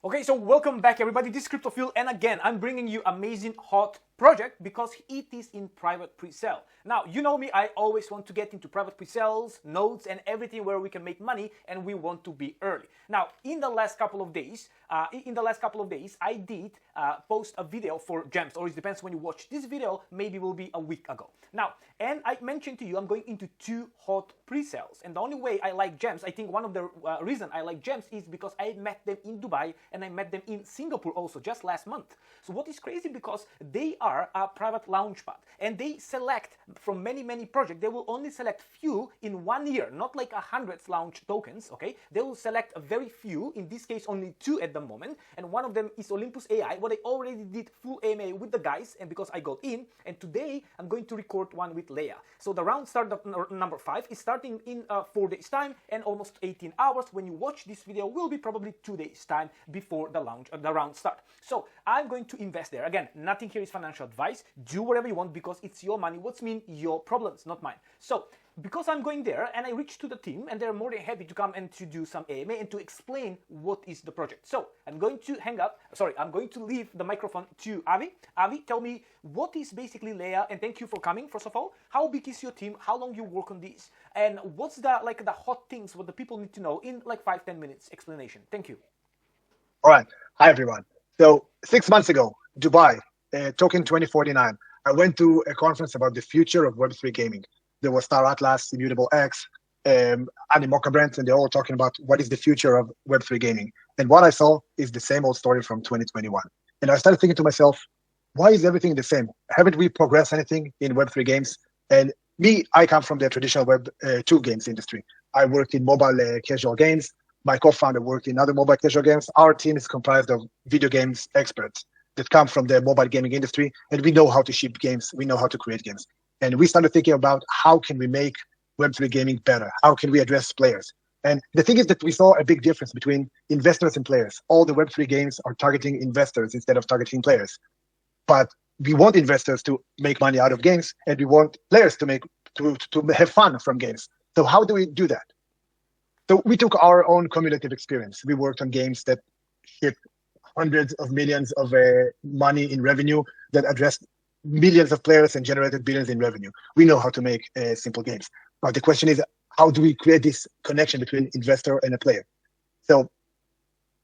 Okay, so welcome back everybody, this is Cryptophile, and again, I'm bringing you amazing hot project because it is in private pre-sale. Now, you know me, I always want to get into private pre-sales, nodes, and everything where we can make money, and we want to be early. Now, in the last couple of days, I did post a video for gems, or it depends when you watch this video, maybe it will be a week ago. Now, and I mentioned to you, I'm going into 2 hot pre-sales, and the only way I like gems, I think one of the reason I like gems is because I met them in Dubai, and I met them in Singapore also, just last month. So what is crazy, because they are a private launchpad, and they select from many projects, they will only select few in 1 year, not like 100 launch tokens, okay? They will select a very few, in this case only 2 at the moment, and one of them is Olympus AI, what I already did full AMA with the guys, and because I got in, and today I'm going to record one with LEIA. So the round start number 5 is starting in 4 days time, and almost 18 hours. When you watch this video will be probably 2 days time before the launch, the round start. So I'm going to invest there. Again, nothing here is financial advice. Do whatever you want because it's your money. What's mean your problems, not mine. So because I'm going there and I reached to the team and they're more than happy to come and to do some AMA and to explain what is the project. So I'm going to I'm going to leave the microphone to Avi. Avi, tell me what is basically LEIA, and thank you for coming, first of all. How big is your team? How long you work on this? And what's the hot things what the people need to know in like 5-10 minutes explanation? Thank you. All right. Hi, everyone. So 6 months ago, Dubai, Token 2049, I went to a conference about the future of Web3 gaming. There was Star Atlas, Immutable X, Animoca Brands, and they're all talking about what is the future of Web3 gaming. And what I saw is the same old story from 2021. And I started thinking to myself, why is everything the same? Haven't we progressed anything in Web3 games? And me, I come from the traditional Web2 games industry. I worked in mobile casual games. My co-founder worked in other mobile casual games. Our team is comprised of video games experts that come from the mobile gaming industry, and we know how to ship games. We know how to create games. And we started thinking about how can we make Web3 gaming better? How can we address players? And the thing is that we saw a big difference between investors and players. All the Web3 games are targeting investors instead of targeting players. But we want investors to make money out of games, and we want players to have fun from games. So how do we do that? So we took our own cumulative experience. We worked on games that hit hundreds of millions of money in revenue, that addressed millions of players and generated billions in revenue. We know how to make simple games. But the question is, how do we create this connection between investor and a player? So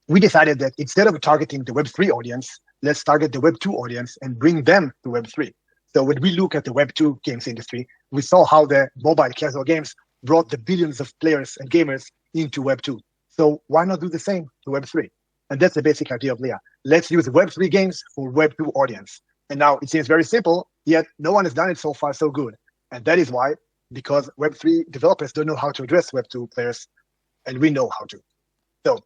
we decided that instead of targeting the Web3 audience, let's target the Web2 audience and bring them to Web3. So when we look at the Web2 games industry, we saw how the mobile casual games brought the billions of players and gamers into Web2. So why not do the same to Web3? And that's the basic idea of LEIA. Let's use Web3 games for Web2 audience. And now it seems very simple, yet no one has done it so far so good. And that is why, because Web3 developers don't know how to address Web2 players, and we know how to. So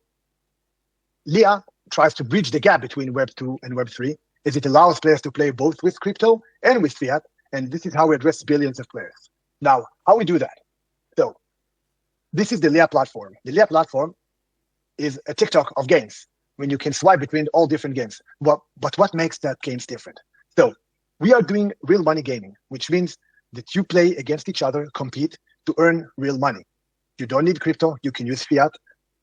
LEIA tries to bridge the gap between Web2 and Web3, as it allows players to play both with crypto and with fiat, and this is how we address billions of players. Now, how we do that? So this is the LEIA platform. The LEIA platform is a TikTok of games, when you can swipe between all different games. But what makes that games different? So we are doing real money gaming, which means that you play against each other, compete to earn real money. You don't need crypto, you can use fiat,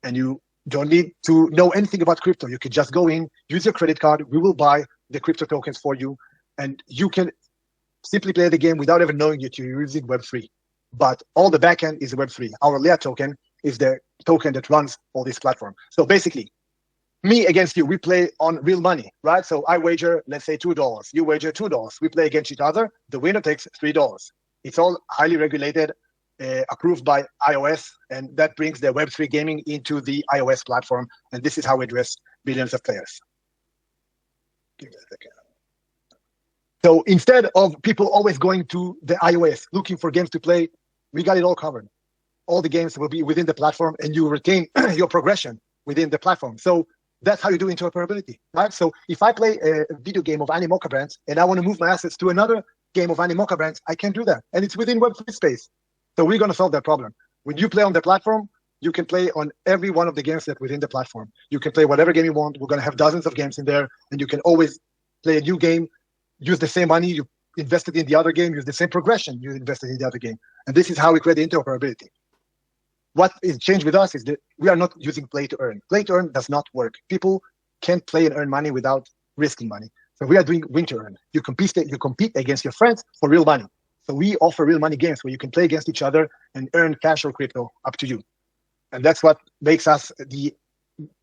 and you don't need to know anything about crypto. You can just go in, use your credit card, we will buy the crypto tokens for you, and you can simply play the game without ever knowing that you're using Web3. But all the backend is Web3. Our LEIA token is the token that runs all this platform. So basically, me against you, we play on real money, right? So I wager, let's say $2. You wager $2. We play against each other. The winner takes $3. It's all highly regulated, approved by iOS, and that brings the Web3 gaming into the iOS platform. And this is how we address billions of players. Give me a second. So instead of people always going to the iOS, looking for games to play, we got it all covered. All the games will be within the platform, and you retain your progression within the platform. So that's how you do interoperability, right? So if I play a video game of Animoca Brands and I want to move my assets to another game of Animoca Brands, I can do that. And it's within Web3 space. So we're going to solve that problem. When you play on the platform, you can play on every one of the games that within the platform. You can play whatever game you want. We're going to have dozens of games in there, and you can always play a new game, use the same money you invested in the other game, use the same progression you invested in the other game. And this is how we create the interoperability. What is changed with us is that we are not using play to earn. Play to earn does not work. People can't play and earn money without risking money. So we are doing win to earn. You compete against your friends for real money. So we offer real money games where you can play against each other and earn cash or crypto, up to you. And that's what makes us the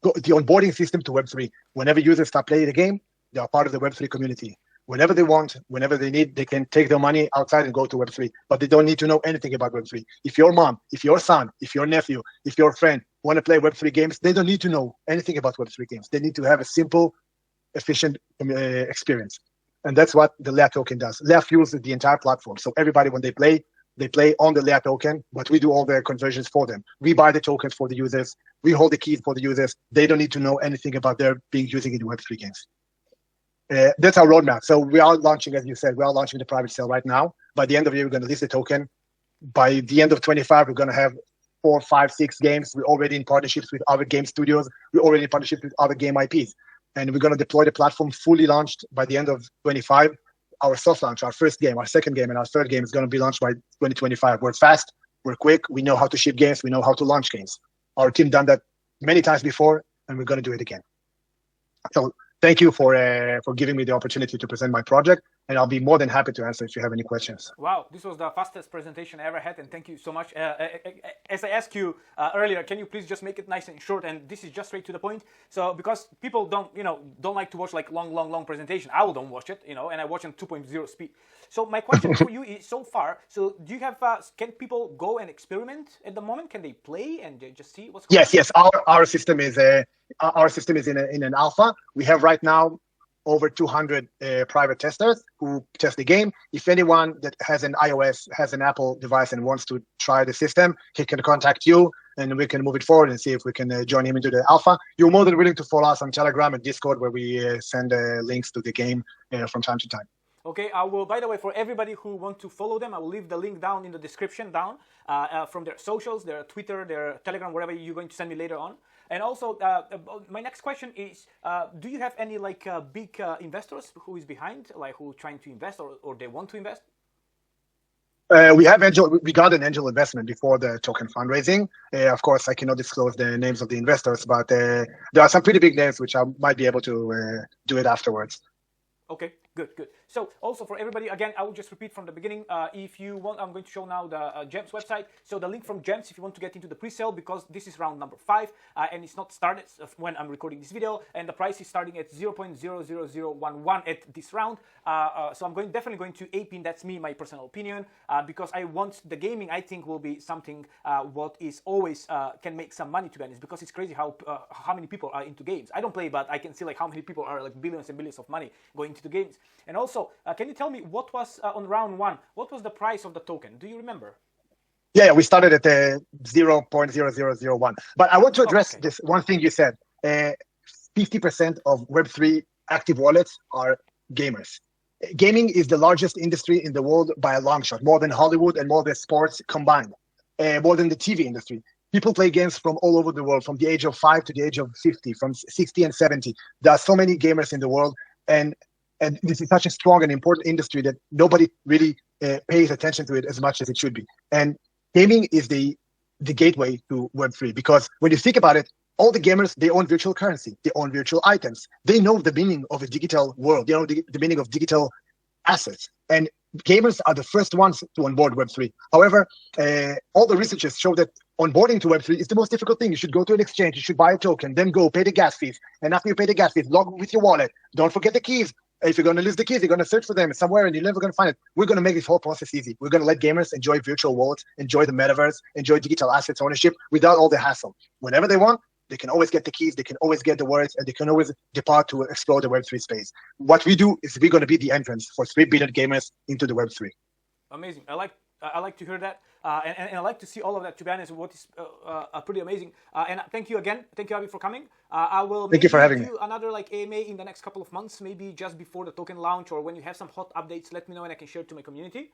onboarding system to Web3. Whenever users start playing the game, they are part of the Web3 community. Whenever they want, whenever they need, they can take their money outside and go to Web3. But they don't need to know anything about Web3. If your mom, if your son, if your nephew, if your friend want to play Web3 games, they don't need to know anything about Web3 games. They need to have a simple, efficient experience. And that's what the LEIA token does. LEIA fuels the entire platform. So everybody, when they play on the LEIA token, but we do all the conversions for them. We buy the tokens for the users. We hold the keys for the users. They don't need to know anything about their being using in Web3 games. That's our roadmap. So we are launching, as you said, we are launching the private sale right now. By the end of the year, we're going to list the token. By the end of 25, we're going to have 4, 5, 6 games. We're already in partnerships with other game studios. We're already in partnerships with other game IPs. And we're going to deploy the platform fully launched by the end of 25. Our soft launch, our first game, our second game, and our third game is going to be launched by 2025. We're fast, we're quick, we know how to ship games, we know how to launch games. Our team done that many times before, and we're going to do it again. So thank you for giving me the opportunity to present my project, and I'll be more than happy to answer if you have any questions. Wow, this was the fastest presentation I ever had, and thank you so much. As I asked you earlier, can you please just make it nice and short? And this is just straight to the point. So because people don't like to watch like long presentation. I don't watch it, and I watch on 2.0 speed. So my question for you is, so far, so do you have? Can people go and experiment at the moment? Can they play and just see what's going on? Yes. Our system is in an alpha. We have right now over 200 private testers who test the game. If anyone that has an iOS, has an Apple device and wants to try the system, he can contact you and we can move it forward and see if we can join him into the alpha. You're more than willing to follow us on Telegram and Discord, where we send links to the game from time to time. Okay, I will, by the way, for everybody who want to follow them, I will leave the link down in the description from their socials, their Twitter, their Telegram, wherever you're going to send me later on. And also, my next question is, do you have any big investors who is behind, who trying to invest or they want to invest? We got an angel investment before the token fundraising. Of course, I cannot disclose the names of the investors, but there are some pretty big names which I might be able to do it afterwards. Okay, good. So also for everybody, again, I will just repeat from the beginning. If you want, I'm going to show now the GEMS website. So the link from GEMS, if you want to get into the pre-sale, because this is round number 5 and it's not started when I'm recording this video, and the price is starting at 0.00011 at this round. So I'm definitely going to APIN. That's me, my personal opinion, because I want the gaming. I think will be something what is always can make some money, to be honest, because it's crazy how many people are into games. I don't play, but I can see how many people are billions and billions of money going into the games. And also, can you tell me what was on round 1? What was the price of the token? Do you remember? Yeah, we started at 0.0001. But I want to address this one thing you said. 50% of Web3 active wallets are gamers. Gaming is the largest industry in the world by a long shot, more than Hollywood and more than sports combined, more than the TV industry. People play games from all over the world, from the age of 5 to the age of 50, from 60 and 70. There are so many gamers in the world, and this is such a strong and important industry that nobody really pays attention to it as much as it should be. And gaming is the gateway to Web3, because when you think about it, all the gamers, they own virtual currency, they own virtual items. They know the meaning of a digital world, they know the meaning of digital assets. And gamers are the first ones to onboard Web3. However, all the researchers show that onboarding to Web3 is the most difficult thing. You should go to an exchange, you should buy a token, then go pay the gas fees. And after you pay the gas fees, log with your wallet. Don't forget the keys. If you're going to lose the keys, you're going to search for them somewhere and you're never going to find it. We're going to make this whole process easy. We're going to let gamers enjoy virtual wallets, enjoy the metaverse, enjoy digital assets ownership without all the hassle. Whenever they want, they can always get the keys, they can always get the words, and they can always depart to explore the Web3 space. What we do is we're going to be the entrance for 3 billion gamers into the Web3. Amazing. I like to hear that. And I like to see all of that, to be honest, what is pretty amazing. And thank you again. Thank you, Avi, for coming. I will thank you for having me. Another AMA in the next couple of months, maybe just before the token launch, or when you have some hot updates, let me know and I can share it to my community.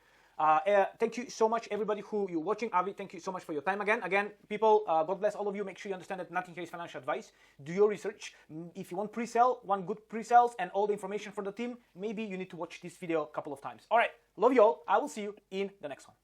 Thank you so much, everybody who you're watching. Avi, thank you so much for your time again. Again, people, God bless all of you. Make sure you understand that nothing here is financial advice. Do your research. If you want pre-sale, want good pre-sales and all the information for the team, maybe you need to watch this video a couple of times. All right, love you all. I will see you in the next one.